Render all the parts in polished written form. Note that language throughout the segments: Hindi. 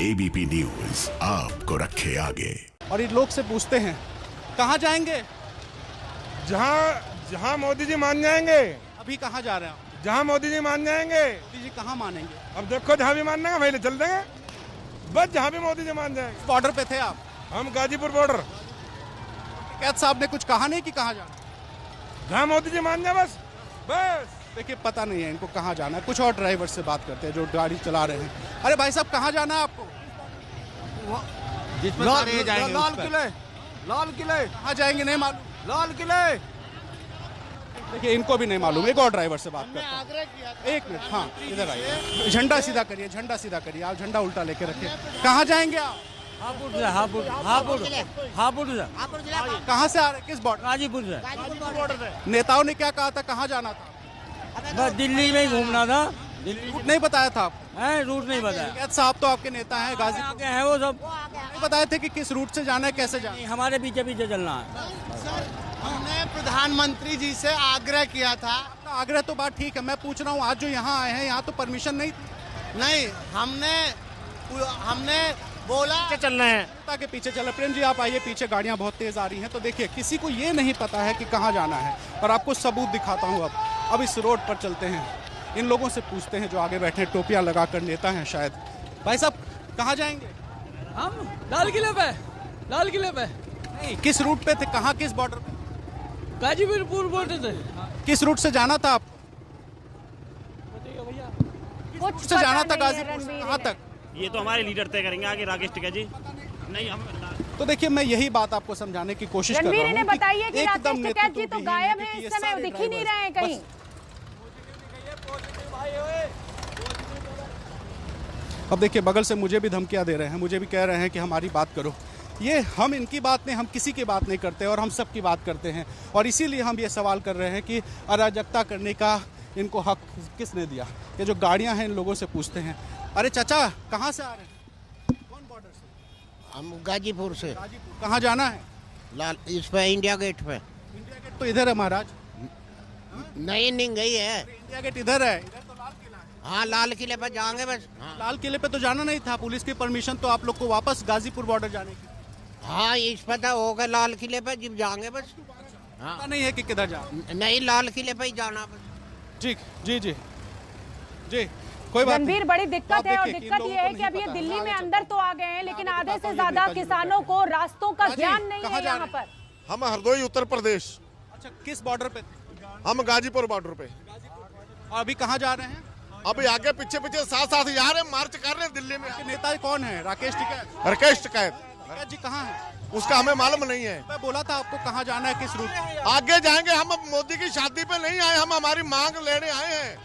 एबीपी न्यूज आपको रखे आगे। और इन लोग से पूछते हैं कहाँ जाएंगे? जहाँ मोदी जी मान जाएंगे। अभी कहाँ जा रहे हैं आप? जहाँ मोदी जी मान जाएंगे। मोदी जी कहाँ मानेंगे? अब देखो जहाँ भी मानना है वहीं चल देंगे, बस जहाँ भी मोदी जी मान जाएंगे। बॉर्डर पे थे आप? हम गाजीपुर बॉर्डर। कैद साहब ने कुछ कहा नहीं कि कहाँ जाना? जहाँ मोदी जी मान जाए बस बस। देखिए पता नहीं है इनको कहाँ जाना है। कुछ और ड्राइवर से बात करते हैं जो गाड़ी चला रहे हैं। अरे भाई साहब कहाँ जाना है आपको? लाल किले कहाँ जाएंगे नहीं मालूम? लाल किले। देखिए इनको भी नहीं मालूम। एक और ड्राइवर से बात करते हैं। एक मिनट, हाँ इधर आइए। झंडा सीधा करिए, झंडा सीधा करिए। आप झंडा उल्टा लेके रखिए। कहाँ जाएंगे आप? हापुड़ कहाँ से आ रहे हैं? किस बॉर्डर? गाजीपुर से। नेताओं ने क्या कहा था? कहाँ जाना था? बस दिल्ली में ही घूमना था। दिल्ली रूट नहीं बताया था आपको? है, रूट नहीं बताया। कैद साहब तो आपके नेता हैं गाजी। आगे हैं वो सब। नहीं बताए थे कि किस रूट से जाना है, कैसे जाना है? हमारे पीछे पीछे चलना है। हमने प्रधानमंत्री जी से आग्रह किया था। आपका आग्रह तो बात ठीक है, मैं पूछ रहा हूँ आज जो यहाँ आए हैं यहाँ तो परमिशन नहीं थी। नहीं, हमने बोला चलना है। नेता के पीछे चला। प्रेम जी आप आइए पीछे, गाड़ियाँ बहुत तेज आ रही हैं। तो देखिए किसी को ये नहीं पता है कि कहाँ जाना है और आपको सबूत दिखाता हूँ। अब इस रोड पर चलते हैं, इन लोगों से पूछते हैं जो आगे बैठे हैं, टोपियाँ लगाकर नेता हैं शायद। भाई साहब कहाँ जाएंगे? हम लाल किले पे। लाल किले पे नहीं, किस रूट पे थे? कहाँ, किस बॉर्डर पे? गाजीपुर बॉर्डर से। किस रूट से जाना था आपको? कुछ से जाना था पता नहीं है गाजीपुर से रणवीर कहाँ है। तक? ये तो हमारे लीडर तय करेंगे आगे, राकेश टिकैत जी। नहीं हम तो देखिए मैं यही बात आपको समझाने की कोशिश कर रहा रणवीर हूँ इन्हें बताइए कि एकदम राकेश टिकैत जी नेतृत्व तो विहीन गायब है, हैं क्योंकि इस ये समय, सारे दिख ही नहीं ड्राइवर्स रहे हैं कहीं। अब देखिए बगल से मुझे भी धमकियां दे रहे हैं, मुझे भी कह रहे हैं कि हमारी बात करो। ये हम इनकी बात नहीं, हम किसी की बात नहीं करते और हम सबकी बात करते हैं। और इसीलिए हम ये सवाल कर रहे हैं कि अराजकता करने का इनको हक किसने दिया? ये जो गाड़ियां हैं इन लोगों से पूछते हैं। अरे चाचा कहाँ से आ रहे हैं? कौन बॉर्डर से? हम गाजीपुर से। गाजीपुर। कहाँ जाना है? लाल इस पे इंडिया गेट पे। इंडिया गेट तो इधर है महाराज। नहीं गई है। इंडिया गेट इधर है, इधर तो लाल किला है। हाँ लाल किले पे जाएंगे बस। लाल किले पे तो जाना नहीं था, पुलिस की परमिशन तो आप लोग को वापस गाजीपुर बॉर्डर जाने की। हाँ इस पता होगा लाल किले पे जब जाएंगे बस। हाँ पता नहीं है कि किधर जा। नहीं लाल किले पे ही जाना बस। ठीक जी जी जी, कोई बात रणवीर नहीं। बड़ी दिक्कत है और देखिए कि इन दिक्कत लोगों ये है को कि नहीं अब ये पता। दिल्ली में आगे अंदर चलते तो आ गए हैं लेकिन मैं आधे बताता से हूँ, ये ज्यादा नेताजी किसानों को रास्तों का हाँ जी, ज्ञान नहीं कहाँ है जा यहाँ रहे पर। हम हरदोई उत्तर प्रदेश। अच्छा किस बॉर्डर पे? हम गाजीपुर बॉर्डर पे। और अभी कहाँ जा रहे हैं? अभी आगे पीछे पीछे साथ साथ जा रहे हैं, मार्च कर रहे हैं दिल्ली में। आपके नेता कौन है? राकेश टिकैत। राकेश टिकैत टिकैत जी कहाँ है? उसका हमें मालूम नहीं है। मैं बोला था आपको कहाँ जाना है, किस रूट? आगे जाएंगे, हम अब मोदी की शादी पे नहीं आए, हम हमारी मांग लेने आए हैं।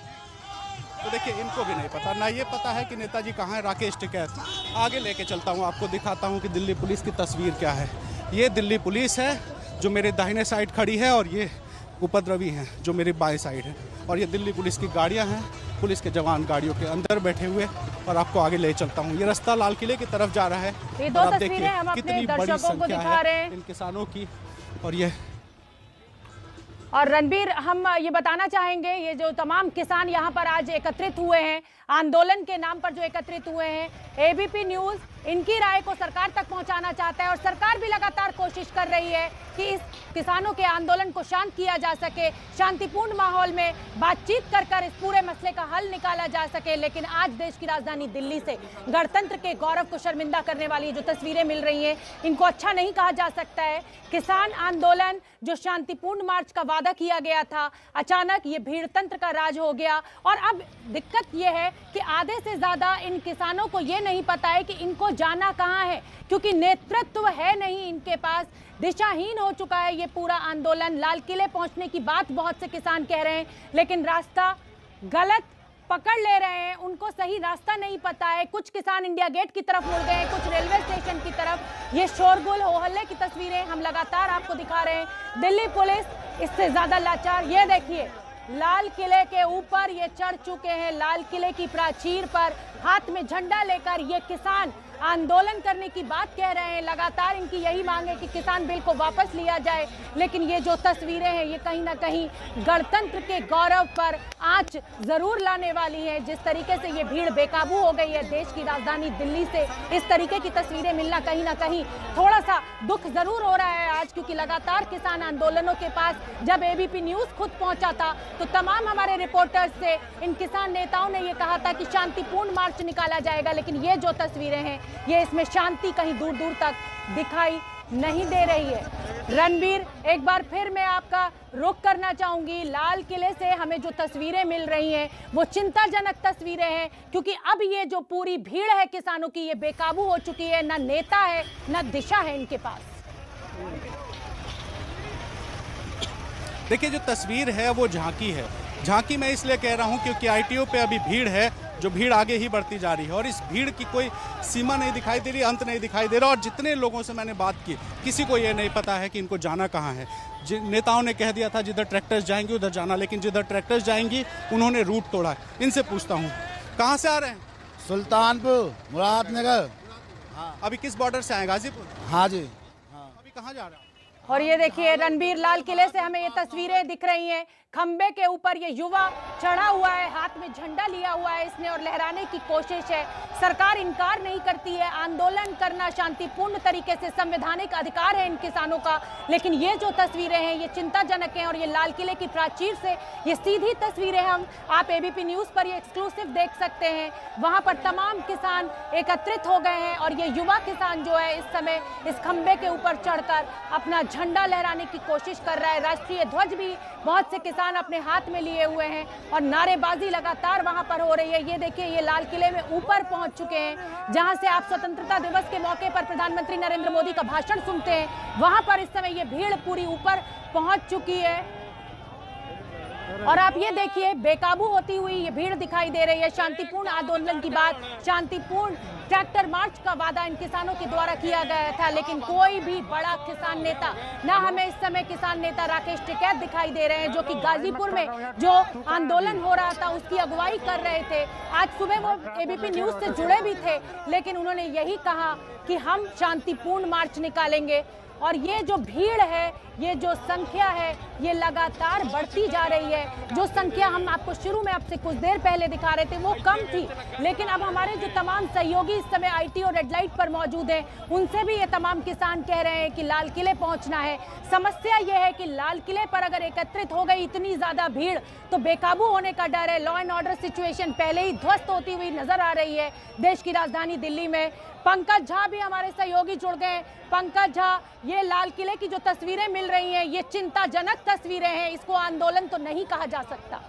तो देखिए इनको भी नहीं पता, ना ये पता है कि नेताजी कहाँ है राकेश टिकैत। आगे लेके चलता हूँ, आपको दिखाता हूँ कि दिल्ली पुलिस की तस्वीर क्या है। ये दिल्ली पुलिस है जो मेरे दाहिने साइड खड़ी है और ये उपद्रवी हैं जो मेरी बाएं साइड है। और ये दिल्ली पुलिस की गाड़ियाँ हैं, पुलिस के जवान गाड़ियों के अंदर बैठे हुए। और आपको आगे ले चलता हूँ, ये रास्ता लाल किले की तरफ जा रहा है। ये दो और आप तस्वीरें देखिए हम अपने कितनी बड़ी दर्शकों को संख्या दिखा रहे है हैं। इन किसानों की। और ये और रणवीर हम ये बताना चाहेंगे, ये जो तमाम किसान यहाँ पर आज एकत्रित हुए हैं, आंदोलन के नाम पर जो एकत्रित हुए हैं, एबीपी न्यूज़ इनकी राय को सरकार तक पहुंचाना चाहता है और सरकार भी लगातार कोशिश कर रही है कि इस किसानों के आंदोलन को शांत किया जा सके, शांतिपूर्ण माहौल में बातचीत कर इस पूरे मसले का हल निकाला जा सके। लेकिन आज देश की राजधानी दिल्ली से गणतंत्र के गौरव को शर्मिंदा करने वाली जो तस्वीरें मिल रही हैं, इनको अच्छा नहीं कहा जा सकता है। किसान आंदोलन जो शांतिपूर्ण मार्च का वादा किया गया था, अचानक ये भीड़तंत्र का राज हो गया। और अब दिक्कत ये है कि आधे से ज्यादा इन किसानों को ये नहीं पता है कि इनको जाना कहाँ है, क्योंकि नेतृत्व है नहीं इनके पास। दिशाहीन हो चुका है ये पूरा आंदोलन। लाल किले पहुंचने की बात बहुत से किसान कह रहे हैं, लेकिन रास्ता गलत पकड़ ले रहे हैं, उनको सही रास्ता नहीं पता है। कुछ किसान इंडिया गेट की तरफ मुड़ गए हैं, कुछ रेलवे स्टेशन की तरफ। ये शोरगुल हो हल्ले की तस्वीरें हम लगातार आपको दिखा रहे हैं। दिल्ली पुलिस इससे ज्यादा लाचार। ये देखिए लाल किले के ऊपर ये चढ़ चुके हैं, लाल किले की प्राचीर पर हाथ में झंडा लेकर ये किसान आंदोलन करने की बात कह रहे हैं। लगातार इनकी यही मांग है कि किसान बिल को वापस लिया जाए। लेकिन ये जो तस्वीरें हैं ये कहीं ना कहीं गणतंत्र के गौरव पर आंच जरूर लाने वाली है। जिस तरीके से ये भीड़ बेकाबू हो गई है देश की राजधानी दिल्ली से, इस तरीके की तस्वीरें मिलना कहीं ना कहीं थोड़ा सा दुख जरूर हो रहा है आज, क्योंकि लगातार किसान आंदोलनों के पास जब एबीपी न्यूज खुद पहुंचा था तो तमाम हमारे रिपोर्टर्स से इन किसान नेताओं ने ये कहा था कि शांतिपूर्ण मार्च निकाला जाएगा। लेकिन ये जो तस्वीरें हैं ये इसमें शांति कहीं दूर दूर तक दिखाई नहीं दे रही है। रणबीर, एक बार फिर मैं आपका रुख करना चाहूंगी। लाल किले से हमें जो तस्वीरें मिल रही हैं वो चिंताजनक तस्वीरें हैं, क्योंकि अब ये जो पूरी भीड़ है किसानों की ये बेकाबू हो चुकी है। ना नेता है ना दिशा है इनके पास। देखिए, जो तस्वीर है वो झांकी है। झांकी मैं इसलिए कह रहा हूं क्योंकि आईटीओ पे अभी भीड़ है, जो भीड़ आगे ही बढ़ती जा रही है और इस भीड़ की कोई सीमा नहीं दिखाई दे रही, अंत नहीं दिखाई दे रहा। और जितने लोगों से मैंने बात की, किसी को ये नहीं पता है कि इनको जाना कहाँ है। नेताओं ने कह दिया था जिधर ट्रैक्टर्स जाएंगे उधर जाना, लेकिन जिधर ट्रैक्टर्स जाएंगी उन्होंने रूट तोड़ा है। इनसे पूछता हूँ, कहाँ से आ रहे हैं? सुल्तानपुर, मुरादनगर। अभी किस बॉर्डर से आए? गाजीपुर? हाँ जी। अभी कहाँ जा रहे हैं? और ये देखिए रणबीर, लाल किले से हमें ये तस्वीरें दिख रही हैं। खंबे के ऊपर ये युवा चढ़ा हुआ है, हाथ में झंडा लिया हुआ है इसने और लहराने की कोशिश है। सरकार इनकार नहीं करती है, आंदोलन करना शांतिपूर्ण तरीके से संवैधानिक अधिकार है इन किसानों का। लेकिन ये जो तस्वीरें हैं ये चिंताजनक हैं और ये लाल किले की प्राचीर से ये सीधी तस्वीरें आप एबीपी न्यूज पर ये एक्सक्लूसिव देख सकते हैं। वहां पर तमाम किसान एकत्रित हो गए हैं और ये युवा किसान जो है इस समय इस खंबे के ऊपर चढ़कर अपना झंडा लहराने की कोशिश कर रहा है। राष्ट्रीय ध्वज भी बहुत से किसान अपने हाथ में लिए हुए हैं और नारेबाजी लगातार वहां पर हो रही है। ये देखिए, ये लाल किले में ऊपर पहुंच चुके हैं जहां से आप स्वतंत्रता दिवस के मौके पर प्रधानमंत्री नरेंद्र मोदी का भाषण सुनते हैं। वहां पर इस समय ये भीड़ पूरी ऊपर पहुंच चुकी है और आप ये देखिए बेकाबू होती हुई ये भीड़ दिखाई दे रही है। शांतिपूर्ण आंदोलन की बात, शांतिपूर्ण ट्रैक्टर मार्च का वादा इन किसानों के द्वारा किया गया था, लेकिन कोई भी बड़ा किसान नेता, ना हमें इस समय किसान नेता राकेश टिकैत दिखाई दे रहे हैं जो कि गाजीपुर में जो आंदोलन हो रहा था उसकी अगुवाई कर रहे थे। आज सुबह वो एबीपी न्यूज से जुड़े भी थे, लेकिन उन्होंने यही कहा कि हम शांतिपूर्ण मार्च निकालेंगे। और ये जो भीड़ है, ये जो संख्या है, ये लगातार बढ़ती जा रही है। जो संख्या हम आपको शुरू में आपसे कुछ देर पहले दिखा रहे थे वो कम थी, लेकिन अब हमारे जो तमाम सहयोगी इस समय आईटी और रेड लाइट पर मौजूद हैं उनसे भी ये तमाम किसान कह रहे हैं कि लाल किले पहुंचना है। समस्या ये है कि लाल किले पर अगर एकत्रित हो गई इतनी ज्यादा भीड़ तो बेकाबू होने का डर है। लॉ एंड ऑर्डर सिचुएशन पहले ही ध्वस्त होती हुई नजर आ रही है देश की राजधानी दिल्ली में। पंकज झा भी हमारे सहयोगी जुड़ गए। पंकज झा, ये लाल किले की जो तस्वीरें मिल रही हैं ये चिंताजनक तस्वीरें हैं, इसको आंदोलन तो नहीं कहा जा सकता।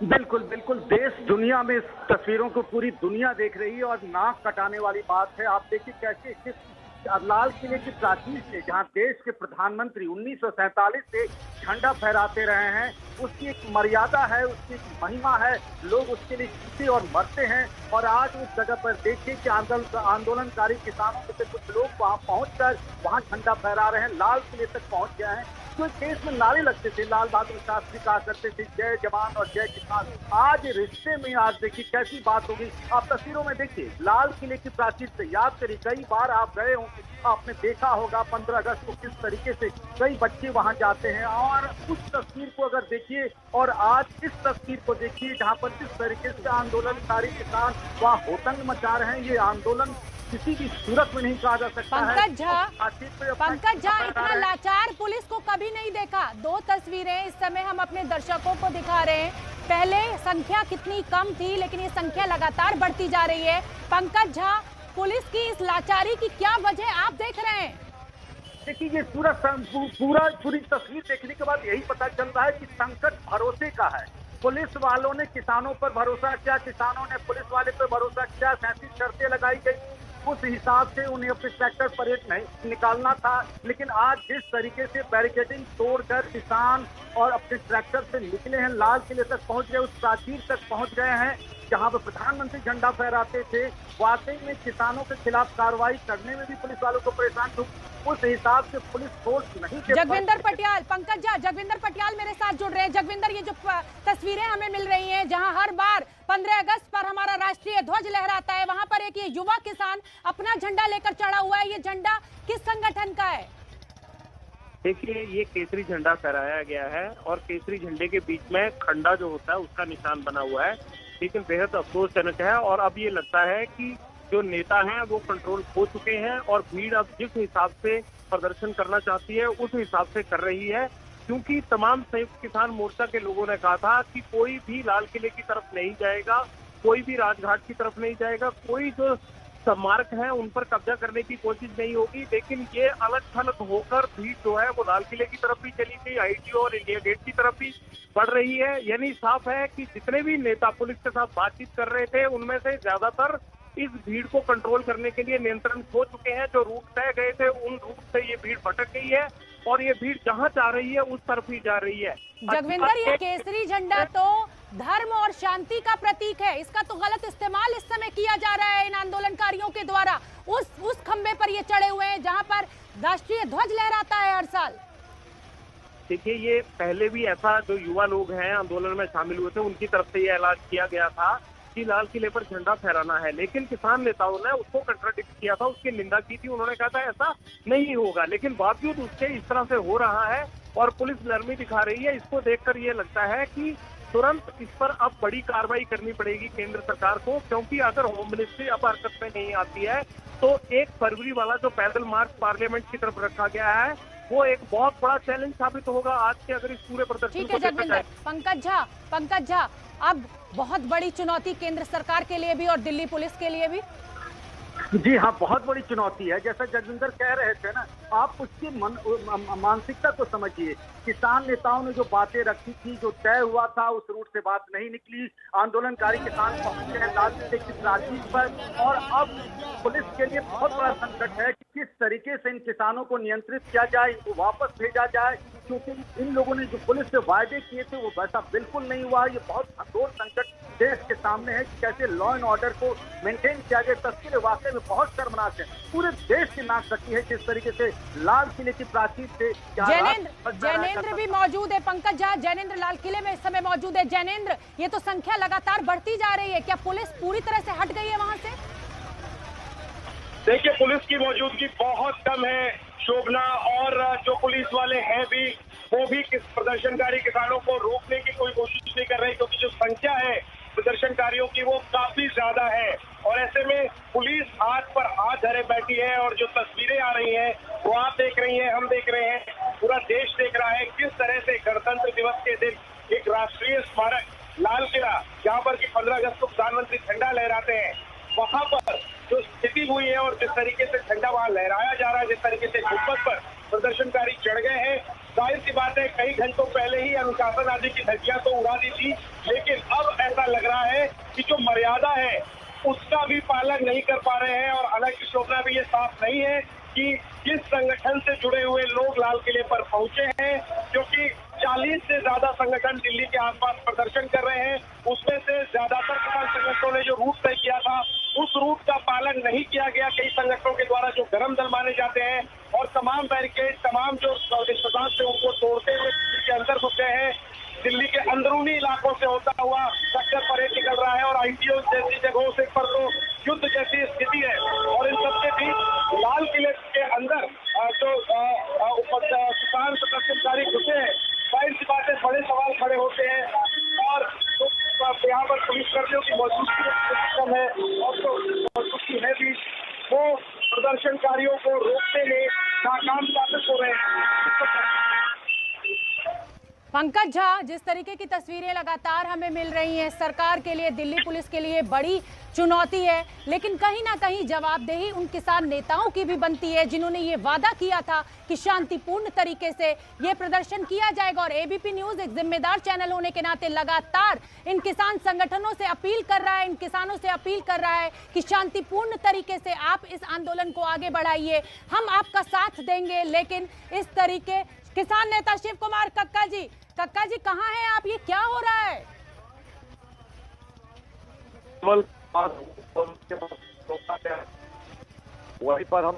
बिल्कुल बिल्कुल, देश दुनिया में इस तस्वीरों को पूरी दुनिया देख रही है और नाक कटाने वाली बात है। आप देखिए कैसे लाल किले की प्राचीर से, जहां देश के प्रधानमंत्री 1947 से झंडा फहराते रहे हैं, उसकी एक मर्यादा है, उसकी एक महिमा है, लोग उसके लिए जीते और मरते हैं। और आज उस जगह पर देखिए कि आंदोलनकारी किसानों में से कुछ लोग वहां पहुंचकर वहां झंडा फहरा रहे हैं, लाल किले तक पहुंच गए हैं। तो देश में नारे लगते थे, लाल बहादुर शास्त्री कहा करते थे जय जवान और जय किसान। आज रिश्ते में आज देखिए कैसी बात होगी। आप तस्वीरों में देखिए लाल किले की प्राचीर से, याद करिए कई बार आप गए होंगे, आपने देखा होगा 15 अगस्त को किस तरीके से कई बच्चे वहां जाते हैं। और उस तस्वीर को अगर देखिए और आज इस तस्वीर को देखिए जहां पर किस तरीके से आंदोलनकारी किसान वहां होतंग मचा रहे हैं। ये आंदोलन किसी भी सूरत में नहीं कहा जा सकता है। पंकज झा, इतना लाचार पुलिस को कभी नहीं देखा। दो तस्वीरें इस समय हम अपने दर्शकों को दिखा रहे हैं। पहले संख्या कितनी कम थी लेकिन ये संख्या लगातार बढ़ती जा रही है। पंकज झा, पुलिस की इस लाचारी की क्या वजह आप देख रहे हैं? देखिए, ये पूरी तस्वीर देखने के बाद यही पता चल रहा है कि संकट भरोसे का है। पुलिस वालों ने किसानों पर भरोसा किया, किसानों ने पुलिस वाले पर भरोसा किया, 37 शर्तें लगाई गई, उस हिसाब से उन्हें अपने ट्रैक्टर परेड नहीं निकालना था। लेकिन आज जिस तरीके से बैरिकेडिंग तोड़कर किसान और अपने ट्रैक्टर से निकले हैं, लाल किले तक पहुंच गए, उस प्राचीर तक पहुंच गए हैं जहां पर प्रधानमंत्री झंडा फहराते थे। वाकई में किसानों के खिलाफ कार्रवाई करने में भी पुलिस वालों को परेशान हुई, उस हिसाब से पुलिस फोर्स नहीं। जगविंदर पटियाल, पंकज झा, जगविंदर पटियाल मेरे साथ जुड़ रहे हैं। जगविंदर, ये जो तस्वीरें हमें मिल रही हैं जहां हर बार 15 अगस्त पर हमारा राष्ट्रीय ध्वज लहराता है, वहां पर एक ये युवा किसान अपना झंडा लेकर चढ़ा हुआ है। ये झंडा किस संगठन का है? देखिए, ये केसरी झंडा फहराया गया है और केसरी झंडे के बीच में खंडा जो होता है उसका निशान बना हुआ है, लेकिन बेहद अफसोसजनक है। और अब ये लगता है कि जो नेता हैं वो कंट्रोल खो चुके हैं और भीड़ अब जिस हिसाब से प्रदर्शन करना चाहती है उस हिसाब से कर रही है, क्योंकि तमाम संयुक्त किसान मोर्चा के लोगों ने कहा था कि कोई भी लाल किले की तरफ नहीं जाएगा, कोई भी राजघाट की तरफ नहीं जाएगा, कोई जो स्मारक है उन पर कब्जा करने की कोशिश नहीं होगी। लेकिन ये अलग थलग होकर भीड़ जो है वो लाल किले की तरफ भी चली गई, आईटीओ और इंडिया गेट की तरफ भी बढ़ रही है। यानी साफ है कि जितने भी नेता पुलिस के साथ बातचीत कर रहे थे उनमें से ज्यादातर इस भीड़ को कंट्रोल करने के लिए नियंत्रण खो चुके हैं। जो रूट तय गए थे उन रूट से ये भीड़ भटक गई है और ये भीड़ जहां जा रही है उस तरफ ही जा रही है। जगविंदर, ये केसरी झंडा तो धर्म और शांति का प्रतीक है, इसका तो गलत इस्तेमाल इस समय किया जा रहा है इन आंदोलनकारियों के द्वारा। उस खंबे पर ये चढ़े हुए हैं जहां पर राष्ट्रीय ध्वज लहराता है हर साल। देखिए, ये पहले भी ऐसा जो युवा लोग हैं आंदोलन में शामिल हुए थे उनकी तरफ से ये ऐलान किया गया था कि लाल किले पर झंडा फहराना है, लेकिन किसान नेताओं ने उसको कंट्राडिक्ट किया था, उसकी निंदा की थी। उन्होंने कहा था ऐसा नहीं होगा, लेकिन बावजूद उसके इस तरह से हो रहा है और पुलिस नरमी दिखा रही है। इसको देखकर ये लगता है कि तुरंत इस पर अब बड़ी कार्रवाई करनी पड़ेगी केंद्र सरकार को, क्योंकि अगर होम मिनिस्ट्री अब हरकत में नहीं आती है तो 1 फरवरी वाला जो पैदल मार्च पार्लियामेंट की तरफ रखा गया है वो एक बहुत बड़ा चैलेंज साबित होगा आज के अगर इस पूरे प्रदर्शन ठीक है जगविंदर। पंकज झा, अब बहुत बड़ी चुनौती केंद्र सरकार के लिए भी और दिल्ली पुलिस के लिए भी। जी हाँ, बहुत बड़ी चुनौती है। जैसा जगविंदर कह रहे थे ना, आप उसकी मानसिकता को समझिए। किसान नेताओं ने जो बातें रखी थी, जो तय हुआ था, उस रूट से बात नहीं निकली। आंदोलनकारी किसान पहुंचे हैं लाल किले की प्राचीर पर और अब पुलिस के लिए बहुत बड़ा संकट है कि किस तरीके से इन किसानों को नियंत्रित किया जाए, इनको वापस भेजा जाए, क्योंकि इन लोगों ने जो पुलिस से वायदे किए थे वो वैसा बिल्कुल नहीं हुआ। ये बहुत घोर संकट देश के सामने है कि कैसे लॉ एंड ऑर्डर को मेंटेन किया जाए। तस्वीरें वाकई में बहुत शर्मनाक है, पूरे देश की नाक कटी है जिस तरीके से लाल किले की प्राचीर से। जैनेंद्र भी मौजूद है। पंकज झा, जैनेंद्र लाल किले में इस समय मौजूद है। जैनेंद्र, ये तो संख्या लगातार बढ़ती जा रही है, क्या पुलिस पूरी तरह से हट गई है वहां से? देखिए, पुलिस की मौजूदगी बहुत कम है शोभना, और जो पुलिस वाले हैं भी वो भी प्रदर्शनकारी किसानों को रोकने की कोई कोशिश नहीं कर रहे, क्योंकि जो संख्या है प्रदर्शनकारियों की वो काफी ज्यादा है। और ऐसे में पुलिस हाथ पर हाथ धरे बैठी है और जो तस्वीरें आ रही हैं वो आप देख रही हैं, हम देख रहे हैं, पूरा देश देख रहा है किस तरह से गणतंत्र दिवस के दिन एक राष्ट्रीय स्मारक लाल किला, जहाँ पर कि 15 अगस्त को प्रधानमंत्री झंडा लहराते हैं, वहां पर जो स्थिति हुई है और जिस तरीके से झंडा वहां लहराया जा रहा है, जिस तरीके से गुंबद पर प्रदर्शनकारी चढ़ गए हैं, जाहिर सी बात है कई घंटों पहले ही अनुशासन आदि की धज्जियां तो उड़ा दी थी, लेकिन अब ऐसा लग रहा है कि जो मर्यादा है उसका भी पालन नहीं कर पा रहे हैं। और हालांकि शोभना भी ये साफ नहीं है कि किस संगठन से जुड़े हुए लोग लाल किले पर पहुंचे हैं, क्योंकि 40 से ज्यादा संगठन दिल्ली के आसपास प्रदर्शन कर रहे हैं। उसमें से ज्यादातर किसान संगठनों ने जो रूट तय किया था उस रूट का पालन नहीं किया गया। कई संगठनों के द्वारा जो गरम दल माने जाते हैं और तमाम बैरिकेड, तमाम जो इंतजाम से उनको तोड़ते हुए दिल्ली के अंदर घुस गए हैं। दिल्ली के अंदरूनी इलाकों से होता हुआ सेक्टर परेड निकल रहा है और आईटीओ जैसी जगहों से पर तो युद्ध जैसी स्थिति है। और इन सबके बीच लाल किले के अंदर जो किसान प्रदर्शनकारी घुसे हैं, जाहिर सी बात है बड़े सवाल खड़े होते हैं। और यहाँ पर पुलिसकर्मियों की मौजूदगी है और जो मौजूदगी है भी वो प्रदर्शनकारियों को रोकने में नाकाम साबित हो रहे हैं। पंकज झा, जिस तरीके की तस्वीरें लगातार हमें मिल रही हैं, सरकार के लिए, दिल्ली पुलिस के लिए बड़ी चुनौती है लेकिन कहीं ना कहीं जवाबदेही उन किसान नेताओं की भी बनती है जिन्होंने ये वादा किया था कि शांतिपूर्ण तरीके से ये प्रदर्शन किया जाएगा। और एबीपी न्यूज एक जिम्मेदार चैनल होने के नाते लगातार इन किसान संगठनों से अपील कर रहा है, इन किसानों से अपील कर रहा है कि शांतिपूर्ण तरीके से आप इस आंदोलन को आगे बढ़ाइए, हम आपका साथ देंगे। लेकिन इस तरीके किसान नेता शिव कुमार कक्का जी कहाँ हैं आप? ये क्या हो रहा है? वहीं पर हम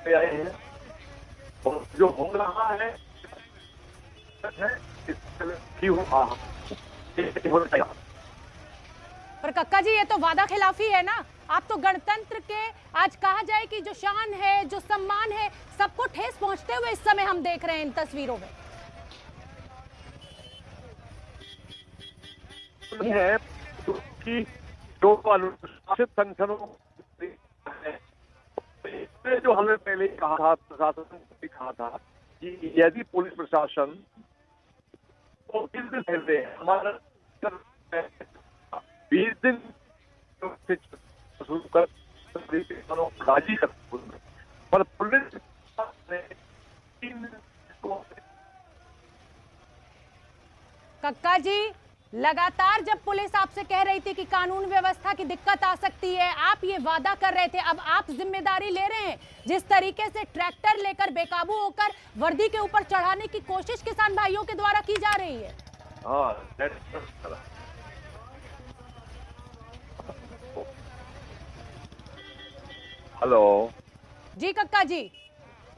आए हैं और जो हो रहा है पर कक्का जी ये तो वादा खिलाफी है ना। आप तो गणतंत्र के आज कहा जाए कि जो शान है, जो सम्मान है, सबको ठेस पहुंचते हुए इस समय हम देख रहे हैं इन तस्वीरों में। है क्योंकि जो अनुशासित संगठनों जो हमने पहले कहा था, प्रशासन ने कहा था कि यदि पुलिस प्रशासन तो 20 दिन पहले हमारा 20 दिन शुरू कर राजी कर, पर पुलिस ने कक्का जी लगातार जब पुलिस आपसे कह रही थी कि कानून व्यवस्था की दिक्कत आ सकती है, आप ये वादा कर रहे थे, अब आप जिम्मेदारी ले रहे हैं। जिस तरीके से ट्रैक्टर लेकर बेकाबू होकर वर्दी के ऊपर चढ़ाने की कोशिश किसान भाइयों के द्वारा की जा रही है। हेलो जी कक्का जी,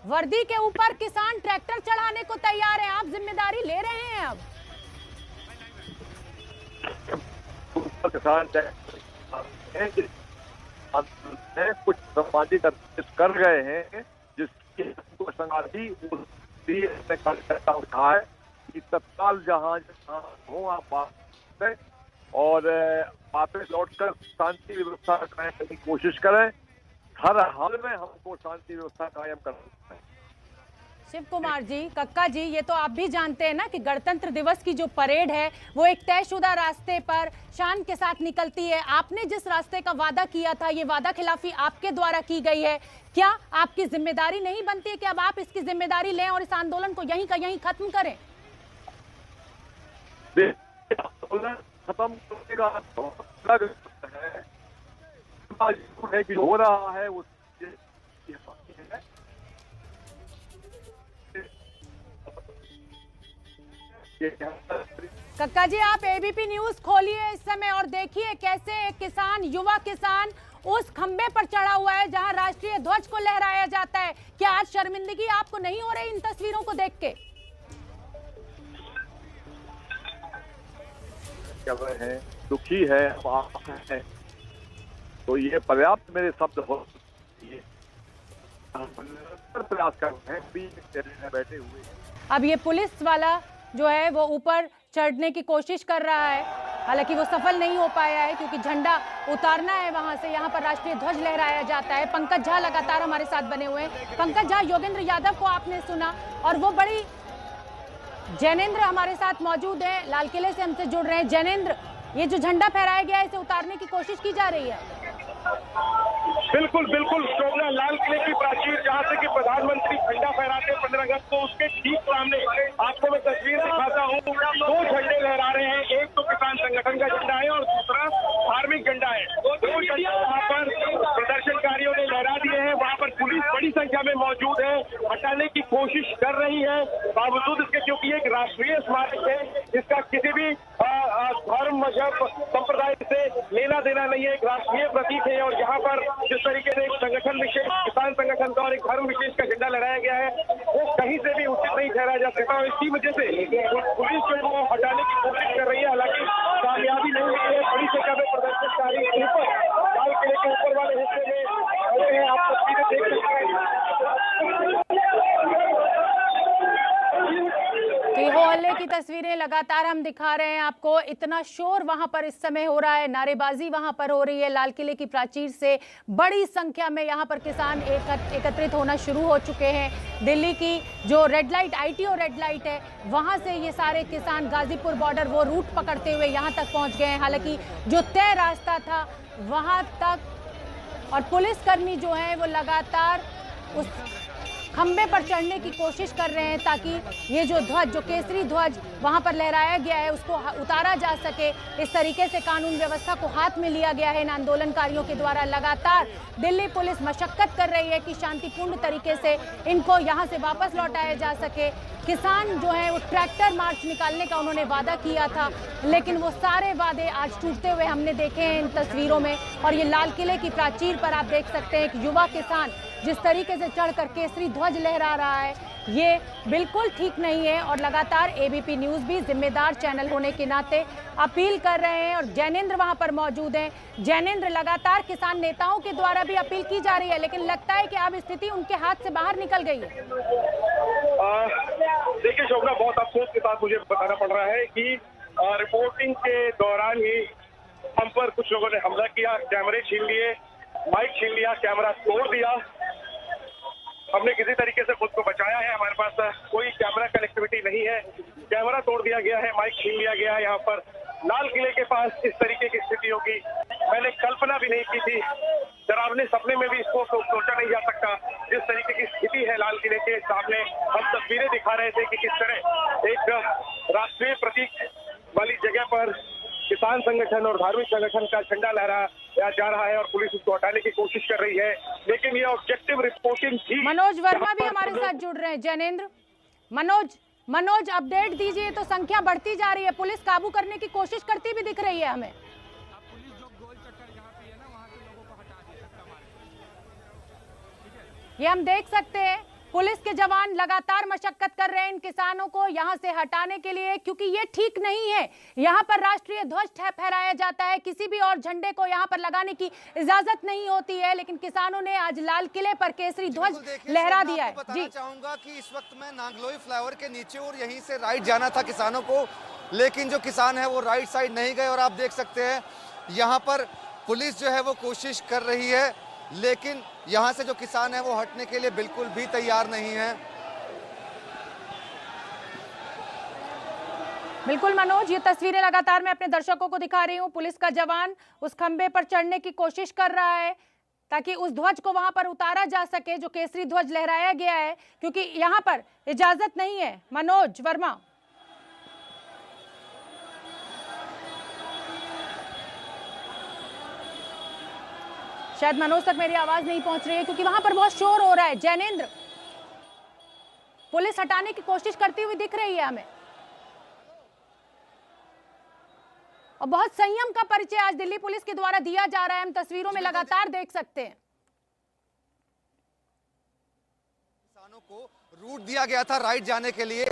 वर्दी के ऊपर किसान ट्रैक्टर चढ़ाने को तैयार है, आप जिम्मेदारी ले रहे हैं। अब किसान कुछ सामाजिक कर गए हैं जिसकी संगाती कार्यकर्ता उठा है कि तत्काल जहाँ हो आप वापस और वापस लौटकर शांति व्यवस्था कायम करने की कोशिश करें। हर हाल में हमको शांति व्यवस्था कायम करना है। शिव कुमार जी, कक्का जी, ये तो आप भी जानते हैं ना कि गणतंत्र दिवस की जो परेड है वो एक तयशुदा रास्ते पर शान के साथ निकलती है। आपने जिस रास्ते का वादा किया था, ये वादा खिलाफी आपके द्वारा की गई है। क्या आपकी जिम्मेदारी नहीं बनती है कि अब आप इसकी जिम्मेदारी लें और इस आंदोलन को यहीं का यहीं खत्म करें? खत्म है कि हो रहा है वो कक्का जी, आप एबीपी न्यूज खोलिए इस समय और देखिए कैसे एक किसान, युवा किसान उस खंबे पर चढ़ा हुआ है जहां राष्ट्रीय ध्वज को लहराया जाता है। क्या आज शर्मिंदगी आपको नहीं हो रही इन तस्वीरों को देख के? है, दुखी है, है, तो ये पर्याप्त मेरे शब्द हो प्रयास कर रहे हैं बैठे हुए। अब ये पुलिस वाला जो है वो ऊपर चढ़ने की कोशिश कर रहा है, हालांकि वो सफल नहीं हो पाया है क्योंकि झंडा उतारना है वहां से, यहाँ पर राष्ट्रीय ध्वज लहराया जाता है। पंकज झा लगातार हमारे साथ बने हुए हैं। पंकज झा, योगेंद्र यादव को आपने सुना और वो बड़ी जैनेंद्र हमारे साथ मौजूद हैं, लाल किले से हमसे जुड़ रहे हैं। जैनेंद्र, ये जो झंडा फहराया गया है इसे उतारने की कोशिश की जा रही है। बिल्कुल बिल्कुल शोभना, लाल किले की प्राचीर जहाँ से कि प्रधानमंत्री झंडा फहराते हैं 15 अगस्त को, उसके ठीक सामने आपको मैं तस्वीर दिखाता हूँ। 2 झंडे लहरा रहे हैं, एक तो किसान संगठन का झंडा है और दूसरा धार्मिक झंडा है। 2 झंडे वहाँ पर प्रदर्शनकारियों ने लहरा दिए हैं। वहाँ पर पुलिस बड़ी संख्या में मौजूद है, हटाने की कोशिश कर रही है बावजूद इसके, क्योंकि एक राष्ट्रीय स्मारक है जिसका किसी भी धर्म, मजहब, संप्रदाय से लेना देना नहीं है, एक राष्ट्रीय प्रतीक है। और यहाँ पर जिस तरीके से एक संगठन विशेष, किसान संगठन का और एक धर्म विशेष का झंडा लहराया गया है, वो कहीं से भी उचित नहीं ठहराया जा सकता और इसी वजह से पुलिस जो है हटाने की कोशिश कर रही है, हालांकि कामयाबी नहीं हुई है। बड़ी संख्या में प्रदर्शनकारी ऊपर लाल किले के ऊपर वाले हिस्से में खड़े हैं, आप तस्वीरें देख सकते हैं। तो हो हल्ले की की तस्वीरें लगातार हम दिखा रहे हैं आपको। इतना शोर वहां पर इस समय हो रहा है, नारेबाजी वहां पर हो रही है। लाल किले की प्राचीर से बड़ी संख्या में यहां पर किसान एकत्रित होना शुरू हो चुके हैं। दिल्ली की जो red light, ITO red light है, वहां से ये सारे किसान गाजीपुर बॉर्डर वो रूट पकड़ते हुए यहां तक पहुंच गए हैं। हालांकि जो तय रास्ता था वहां तक, और पुलिसकर्मी जो है वो लगातार उस खंबे पर चढ़ने की कोशिश कर रहे हैं ताकि ये जो ध्वज, जो केसरी ध्वज वहां पर लहराया गया है, उसको उतारा जा सके। इस तरीके से कानून व्यवस्था को हाथ में लिया गया है इन आंदोलनकारियों के द्वारा। लगातार दिल्ली पुलिस मशक्कत कर रही है कि शांतिपूर्ण तरीके से इनको यहां से वापस लौटाया जा सके। किसान जो है वो ट्रैक्टर मार्च निकालने का उन्होंने वादा किया था, लेकिन वो सारे वादे आज टूटते हुए हमने देखे हैं इन तस्वीरों में। और ये लाल किले की प्राचीर पर आप देख सकते हैं एक युवा किसान जिस तरीके से चढ़कर केसरी ध्वज लहरा रहा है, ये बिल्कुल ठीक नहीं है। और लगातार ABP न्यूज़ भी जिम्मेदार चैनल होने के नाते अपील कर रहे हैं। और जैनेंद्र वहां पर मौजूद हैं। जैनेंद्र, लगातार किसान नेताओं के द्वारा भी अपील की जा रही है, लेकिन लगता है कि अब स्थिति उनके हाथ से बाहर निकल गई है। देखिए शोभना, बहुत अफसोस के साथ मुझे बताना पड़ रहा है कि रिपोर्टिंग के दौरान ही हम पर कुछ लोगों ने हमला किया, कैमरे छीन लिए, माइक छीन लिया, कैमरा तोड़ दिया। हमने किसी तरीके से खुद को बचाया है, हमारे पास कोई कैमरा कनेक्टिविटी नहीं है, कैमरा तोड़ दिया गया है, माइक छीन लिया गया है। यहाँ पर लाल किले के पास इस तरीके की स्थिति होगी मैंने कल्पना भी नहीं की थी। डरावने सपने में भी इसको सोचा नहीं जा सकता। जिस तरीके की स्थिति है लाल किले के सामने, हम तस्वीरें दिखा रहे थे कि किस तरह एक राष्ट्रीय प्रतीक वाली जगह पर किसान संगठन और धार्मिक संगठन का झंडा लहराया जा रहा है और पुलिस उसको हटाने की कोशिश कर रही है। लेकिन ये ऑब्जेक्टिव रिपोर्टिंग थी। मनोज वर्मा भी हमारे साथ जुड़ रहे हैं। जैनेंद्र, मनोज अपडेट दीजिए। तो संख्या बढ़ती जा रही है, पुलिस काबू करने की कोशिश करती भी दिख रही है हमें। ये हम देख सकते हैं, पुलिस के जवान लगातार मशक्कत कर रहे हैं इन किसानों को यहां से हटाने के लिए, क्योंकि ये ठीक नहीं है। यहां पर राष्ट्रीय ध्वज फहराया जाता है, किसी भी और झंडे को यहां पर लगाने की इजाजत नहीं होती है, लेकिन किसानों ने आज लाल किले पर केसरी ध्वज लहरा दिया है। जी, चाहूंगा कि इस वक्त मैं नांगलोई फ्लाईओवर के नीचे और यहीं से राइट जाना था किसानों को, लेकिन जो किसान है वो राइट साइड नहीं गए। और आप देख सकते हैं यहाँ पर पुलिस जो है वो कोशिश कर रही है, लेकिन यहां से जो किसान है वो हटने के लिए बिल्कुल भी तैयार नहीं है। बिल्कुल मनोज, ये तस्वीरें लगातार मैं अपने दर्शकों को दिखा रही हूँ। पुलिस का जवान उस खंबे पर चढ़ने की कोशिश कर रहा है ताकि उस ध्वज को वहां पर उतारा जा सके जो केसरी ध्वज लहराया गया है, क्योंकि यहाँ पर इजाजत नहीं है। मनोज वर्मा, शायद मनोज तक मेरी आवाज नहीं पहुंच रही है क्योंकि वहां पर बहुत शोर हो रहा है। जैनेंद्र, पुलिस हटाने की कोशिश करती हुई दिख रही है हमें, और बहुत संयम का परिचय आज दिल्ली पुलिस के द्वारा दिया जा रहा है। हम तस्वीरों में लगातार देख सकते हैं। किसानों को रूट दिया गया था राइट जाने के लिए।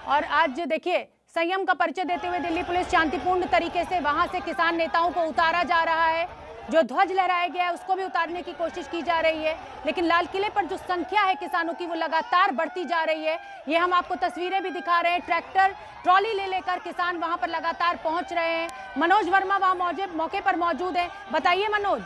और आज देखिए, संयम का परिचय देते हुए दिल्ली पुलिस शांतिपूर्ण तरीके से वहां से किसान नेताओं को उतारा जा रहा है। जो ध्वज लहराया गया है उसको भी उतारने की कोशिश की जा रही है, लेकिन लाल किले पर जो संख्या है किसानों की वो लगातार बढ़ती जा रही है। ये हम आपको तस्वीरें भी दिखा रहे हैं, ट्रैक्टर ट्रॉली ले लेकर किसान वहां पर लगातार पहुंच रहे हैं। मनोज वर्मा वहां मौके पर मौजूद है। बताइए मनोज।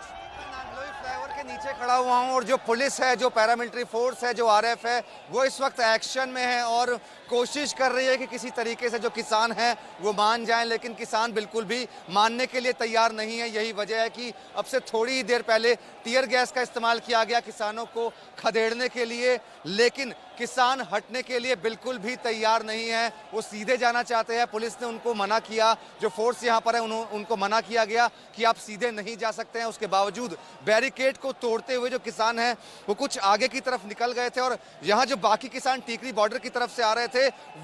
नांगलोई फ्लाईओवर के नीचे खड़ा हुआ हूं और जो पुलिस है, जो पैरामिलिट्री फोर्स है, जो RF है, वो इस वक्त एक्शन में है और कोशिश कर रही है कि किसी तरीके से जो किसान हैं वो मान जाएं, लेकिन किसान बिल्कुल भी मानने के लिए तैयार नहीं है। यही वजह है कि अब से थोड़ी ही देर पहले टीयर गैस का इस्तेमाल किया गया किसानों को खदेड़ने के लिए, लेकिन किसान हटने के लिए बिल्कुल भी तैयार नहीं है। वो सीधे जाना चाहते हैं। पुलिस ने उनको मना किया, जो फोर्स यहाँ पर है उनको मना किया गया कि आप सीधे नहीं जा सकते हैं। उसके बावजूद बैरिकेड को तोड़ते हुए जो किसान हैं वो कुछ आगे की तरफ निकल गए थे, और यहाँ जो बाकी किसान टीकरी बॉर्डर की तरफ से आ रहे थे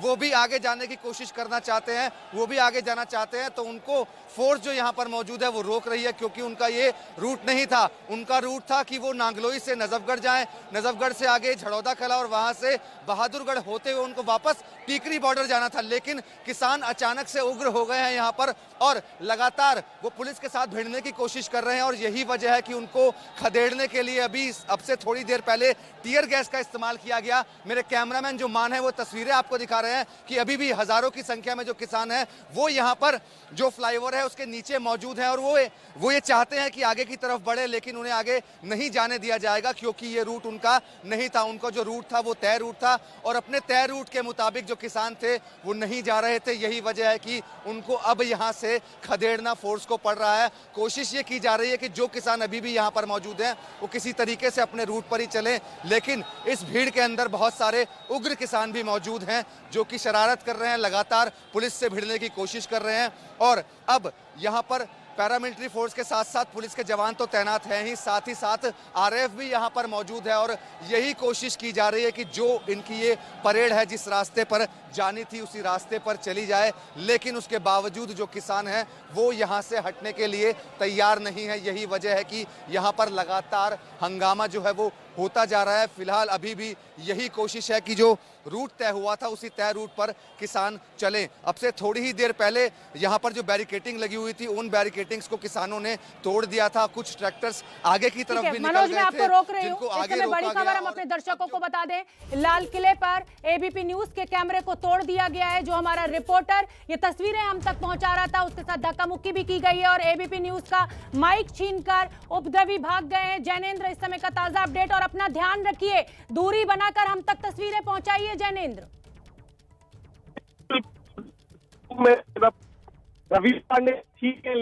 वो भी आगे जाने की कोशिश करना चाहते हैं, वो भी आगे जाना चाहते हैं। तो उनको फोर्स जो यहाँ पर मौजूद है वो रोक रही है, क्योंकि उनका ये रूट नहीं था। उनका रूट था कि वो नांगलोई से नजफगढ़ जाएं, नजफगढ़ से आगे झड़ौदा कला और वहां से बहादुरगढ़ होते हुए उनको वापस टीकरी बॉर्डर जाना था, लेकिन किसान अचानक से उग्र हो गए हैं यहाँ पर और लगातार वो पुलिस के साथ भिड़ने की कोशिश कर रहे हैं। और यही वजह है कि उनको खदेड़ने के लिए अब से थोड़ी देर पहले टीयर गैस का इस्तेमाल किया गया। मेरे कैमरामैन जो मान है वो तस्वीरें आपको दिखा रहे हैं कि अभी भी हजारों की संख्या में जो किसान हैं वो यहाँ पर जो फ्लाईओवर है उसके नीचे मौजूद हैं और वो ये चाहते हैं कि आगे की तरफ बढ़े, लेकिन उन्हें आगे नहीं जाने दिया जाएगा क्योंकि ये रूट उनका नहीं था। उनका जो रूट था वो तय रूट था और अपने तय रूट के मुताबिक जो किसान थे वो नहीं जा रहे थे। यही वजह है कि उनको अब यहाँ से खदेड़ना फोर्स को पड़ रहा है। कोशिश ये की जा रही है कि जो किसान अभी भी यहाँ पर मौजूद हैं वो किसी तरीके से अपने रूट पर ही चलें, लेकिन इस भीड़ के अंदर बहुत सारे उग्र किसान भी मौजूद हैं जो कि शरारत कर रहे हैं, लगातार पुलिस से भिड़ने की कोशिश कर रहे हैं। और अब यहाँ पर पैरामिलिट्री फोर्स के साथ साथ पुलिस के जवान तो तैनात हैं ही, साथ ही साथ आरएएफ भी यहाँ पर मौजूद है और यही कोशिश की जा रही है कि जो इनकी ये परेड है जिस रास्ते पर जानी थी उसी रास्ते पर चली जाए, लेकिन उसके बावजूद जो किसान हैं वो यहाँ से हटने के लिए तैयार नहीं है। यही वजह है कि यहाँ पर लगातार हंगामा जो है वो होता जा रहा है। फिलहाल अभी भी यही कोशिश है कि जो रूट तय हुआ था उसी तय रूट पर किसान चलें। अब से थोड़ी ही देर पहले यहाँ पर जो बैरिकेटिंग लगी हुई थी उन बैरिकेटिंग्स को किसानों ने तोड़ दिया था। कुछ ट्रैक्टर्स आगे की तरफ भी निकल गए थे, रोक रही जिनको हूं। आगे रोका बड़ी खबर हम अपने दर्शकों को बता दें, लाल किले पर एबीपी न्यूज के कैमरे को तोड़ दिया गया है। जो हमारा रिपोर्टर ये तस्वीरें हम तक पहुंचा रहा था उसके साथ धक्का मुक्की भी की गई है और एबीपी न्यूज का माइक छीनकर उपद्रवी भाग गए हैं। जैनेंद्र, इस समय का ताजा अपडेट और अपना ध्यान रखिए, दूरी बनाकर हम तक तस्वीरें पहुंचाइए। जैनेंद्र, रवि पांडे ठीक है।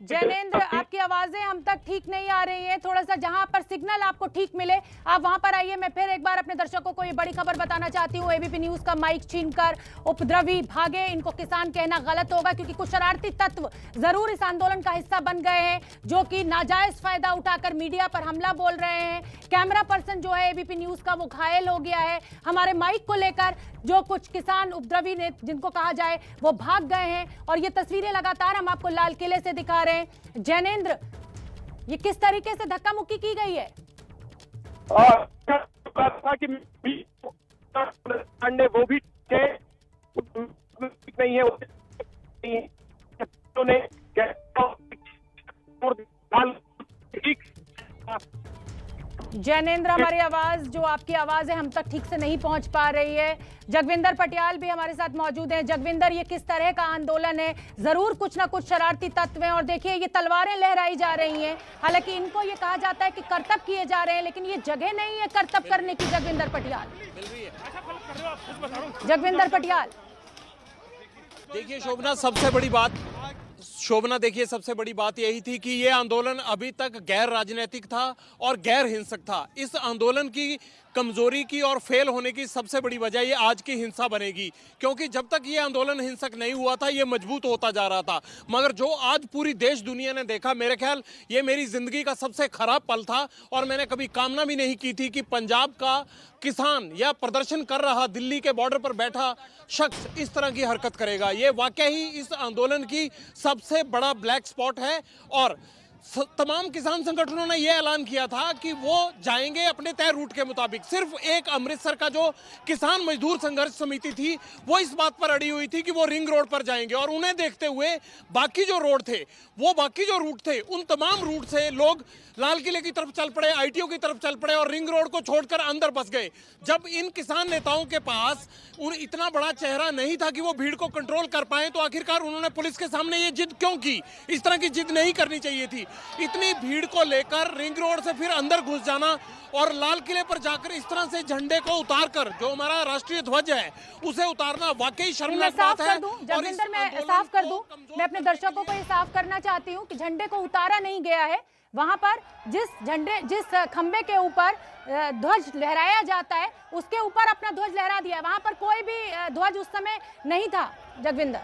जैनेंद्र, आपकी आवाजें हम तक ठीक नहीं आ रही हैं। थोड़ा सा जहां पर सिग्नल आपको ठीक मिले आप वहां पर आइए। मैं फिर एक बार अपने दर्शकों को ये बड़ी खबर बताना चाहती हूँ। एबीपी न्यूज का माइक छीनकर उपद्रवी भागे। इनको किसान कहना गलत होगा क्योंकि कुछ शरारती तत्व जरूर इस आंदोलन का हिस्सा बन गए हैं जो कि नाजायज फायदा उठाकर मीडिया पर हमला बोल रहे हैं। कैमरा पर्सन जो है एबीपी न्यूज का वो घायल हो गया है। हमारे माइक को लेकर जो कुछ किसान उपद्रवी ने जिनको कहा जाए वो भाग गए हैं और ये तस्वीरें लगातार हम आपको लाल किले से दिखा रहे हैं। जैनेंद्र, ये किस तरीके से धक्का मुक्की की गई है? वो भी नहीं है। जैनेंद्र, हमारी आवाज जो आपकी आवाज है हम तक ठीक से नहीं पहुंच पा रही है। जगविंदर पटियाल भी हमारे साथ मौजूद हैं। जगविंदर, ये किस तरह का आंदोलन है? जरूर कुछ ना कुछ शरारती तत्व हैं और देखिए ये तलवारें लहराई जा रही हैं। हालांकि इनको ये कहा जाता है कि करतब किए जा रहे हैं, लेकिन ये जगह नहीं है करतब करने की। जगविंदर पटियाल, जगविंदर पटियाल, देखिए शोभना, सबसे बड़ी बात यही थी कि ये आंदोलन अभी तक गैर राजनीतिक था और गैर हिंसक था। इस आंदोलन की कमजोरी की और फेल होने की सबसे बड़ी वजह ये आज की हिंसा बनेगी, क्योंकि जब तक ये आंदोलन हिंसक नहीं हुआ था ये मजबूत होता जा रहा था। मगर जो आज पूरी देश दुनिया ने देखा, मेरे ख्याल ये मेरी जिंदगी का सबसे खराब पल था और मैंने कभी कामना भी नहीं की थी कि पंजाब का किसान या प्रदर्शन कर रहा दिल्ली के बॉर्डर पर बैठा शख्स इस तरह की हरकत करेगा। ये वाकई ही इस आंदोलन की सबसे बड़ा ब्लैक स्पॉट है और तमाम किसान संगठनों ने यह ऐलान किया था कि वो जाएंगे अपने तय रूट के मुताबिक। सिर्फ एक अमृतसर का जो किसान मजदूर संघर्ष समिति थी वो इस बात पर अड़ी हुई थी कि वो रिंग रोड पर जाएंगे और उन्हें देखते हुए बाकी जो रोड थे, वो बाकी जो रूट थे, उन तमाम रूट से लोग लाल किले की तरफ चल पड़े, आईटीओ की तरफ चल पड़े और रिंग रोड को छोड़कर अंदर बस गए। जब इन किसान नेताओं के पास इतना बड़ा चेहरा नहीं था कि वो भीड़ को कंट्रोल कर पाए, तो आखिरकार उन्होंने पुलिस के सामने ये जिद क्यों की? इस तरह की जिद नहीं करनी चाहिए थी। इतनी भीड़ को लेकर रिंग रोड से फिर अंदर घुस जाना और लाल किले पर जाकर इस तरह से झंडे को उतारकर, जो हमारा राष्ट्रीय ध्वज है, उसे उतारना वाकई शर्मनाक बात है। जगविंदर, मैं साफ कर दूं, मैं अपने दर्शकों को ये साफ करना चाहती हूँ कि झंडे को उतारा नहीं गया है। वहां पर जिस खंबे के ऊपर ध्वज लहराया जाता है उसके ऊपर अपना ध्वज लहरा दिया। वहां पर कोई भी ध्वज उस समय नहीं था। जगविंदर,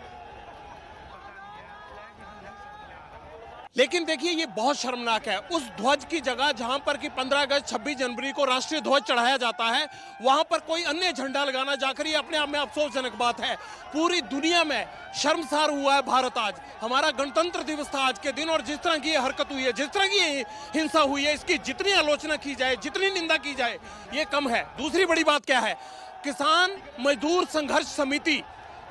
लेकिन देखिए ये बहुत शर्मनाक है। उस ध्वज की जगह जहां पर कि 15 अगस्त 26 जनवरी को राष्ट्रीय ध्वज चढ़ाया जाता है, वहां पर कोई अन्य झंडा लगाना जाकर ये अपने आप में अफसोसजनक बात है। पूरी दुनिया में शर्मसार हुआ है भारत आज। हमारा गणतंत्र दिवस था आज के दिन, और जिस तरह की ये हरकत हुई है, जिस तरह की ये हिंसा हुई है, इसकी जितनी आलोचना की जाए, जितनी निंदा की जाए, ये कम है। दूसरी बड़ी बात क्या है, किसान मजदूर संघर्ष समिति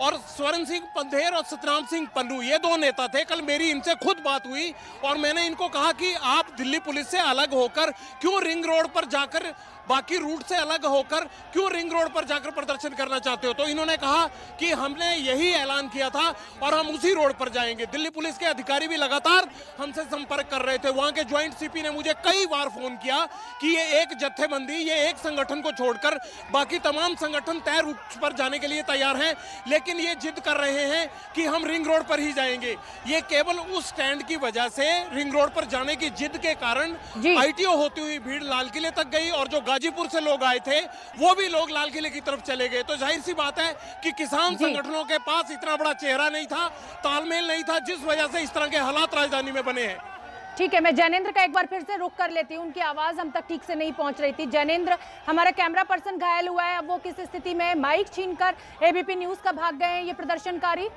और स्वर्ण सिंह पंधेर और सतनाम सिंह पन्नू, ये दो नेता थे। कल मेरी इनसे खुद बात हुई और मैंने इनको कहा कि आप दिल्ली पुलिस से अलग होकर क्यों रिंग रोड पर जाकर, बाकी रूट से अलग होकर क्यों रिंग रोड पर जाकर प्रदर्शन करना चाहते हो? तो इन्होंने कहा कि हमने यही ऐलान किया था और हम उसी रोड पर जाएंगे। दिल्ली पुलिस के अधिकारी भी लगातार हमसे संपर्क कर रहे थे। वहां के ज्वाइंट सीपी ने मुझे कई बार फोन किया कि ये एक जत्थेबंदी, ये एक संगठन को छोड़कर बाकी तमाम संगठन तय रूट पर जाने के लिए तैयार हैं, लेकिन ये जिद कर रहे हैं कि हम रिंग रोड पर ही जाएंगे। ये केवल उस स्टैंड की वजह से रिंग रोड पर जाने की जिद के कारण आईटीओ होती हुई भीड़ लाल किले तक गई, और जो गाजीपुर से लोग आए थे वो भी लोग लाल किले की तरफ चले गए। तो जाहिर सी बात है कि किसान संगठनों के पास इतना बड़ा चेहरा नहीं था, तालमेल नहीं था, जिस वजह से इस तरह के हालात राजधानी में बने हैं। ठीक है, मैं जैनेंद्र का एक बार फिर से रुख कर लेती हूँ, उनकी आवाज हम तक ठीक से नहीं पहुंच रही थी। जैनेंद्र, हमारा कैमरा पर्सन घायल हुआ है, अब वो किस स्थिति में है? माइक छीनकर एबीपी न्यूज का भाग गए हैं ये प्रदर्शनकारी।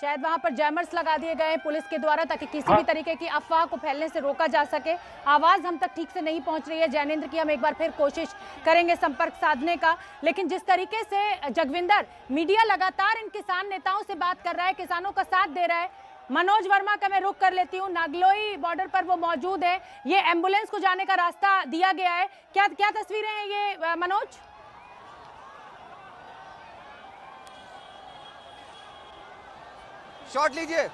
शायद वहां पर जैमर्स लगा दिए गए हैं पुलिस के द्वारा, ताकि किसी भी तरीके की अफवाह को फैलने से रोका जा सके। आवाज हम तक ठीक से नहीं पहुंच रही है जैनेंद्र की, हम एक बार फिर कोशिश करेंगे संपर्क साधने का। लेकिन जिस तरीके से जगविंदर, मीडिया लगातार इन किसान नेताओं से बात कर रहा है, किसानों का साथ दे रहा है। मनोज वर्मा का मैं रुख कर लेती हूँ, नागलोई बॉर्डर पर वो मौजूद है, ये एम्बुलेंस को जाने का रास्ता दिया गया है, क्या क्या तस्वीरें हैं ये मनोज? शॉट लीजिए।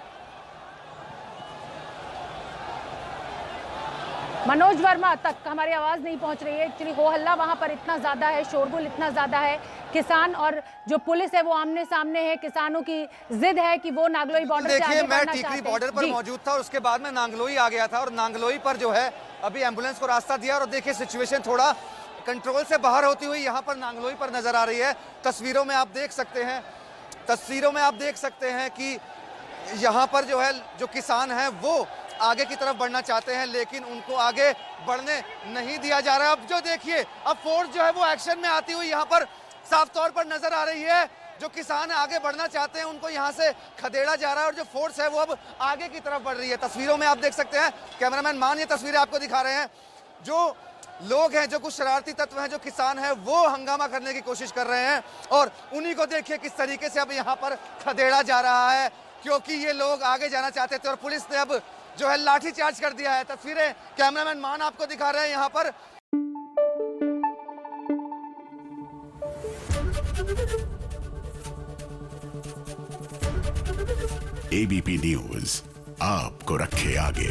मनोज वर्मा तक हमारी आवाज नहीं पहुंच रही है। एक्चुअली हो हल्ला वहां पर इतना ज्यादा है, शोरगुल इतना ज्यादा है, किसान और जो पुलिस है वो आमने सामने है। किसानों की जिद है कि वो नागलोई बॉर्डर से आगे बढ़ना चाहते हैं। मैं टीकरी बॉर्डर पर मौजूद था और उसके बाद में नांगलोई आ गया था, और नांगलोई पर जो है अभी एम्बुलेंस को रास्ता दिया, और देखिए सिचुएशन थोड़ा कंट्रोल से बाहर होती हुई यहाँ पर नांगलोई पर नजर आ रही है। तस्वीरों में आप देख सकते हैं कि यहाँ पर जो है जो किसान हैं वो आगे की तरफ बढ़ना चाहते हैं, लेकिन उनको आगे बढ़ने नहीं दिया जा रहा है। अब जो देखिए, अब फोर्स जो है वो एक्शन में आती हुई यहाँ पर साफ तौर पर नजर आ रही है। जो किसान आगे बढ़ना चाहते हैं उनको यहाँ से खदेड़ा जा रहा है, और जो फोर्स है वो अब आगे की तरफ बढ़ रही है। तस्वीरों में आप देख सकते हैं, कैमरामैन मान ये तस्वीरें आपको दिखा रहे हैं, जो लोग हैं, जो कुछ शरारती तत्व हैं, जो किसान हैं, वो हंगामा करने की कोशिश कर रहे हैं, और उन्हीं को देखिए किस तरीके से अब यहाँ पर खदेड़ा जा रहा है, क्योंकि ये लोग आगे जाना चाहते थे और पुलिस ने अब जो है लाठी चार्ज कर दिया है। तस्वीरें कैमरामैन मान आपको दिखा रहे हैं यहाँ पर। एबीपी न्यूज आपको रखे आगे।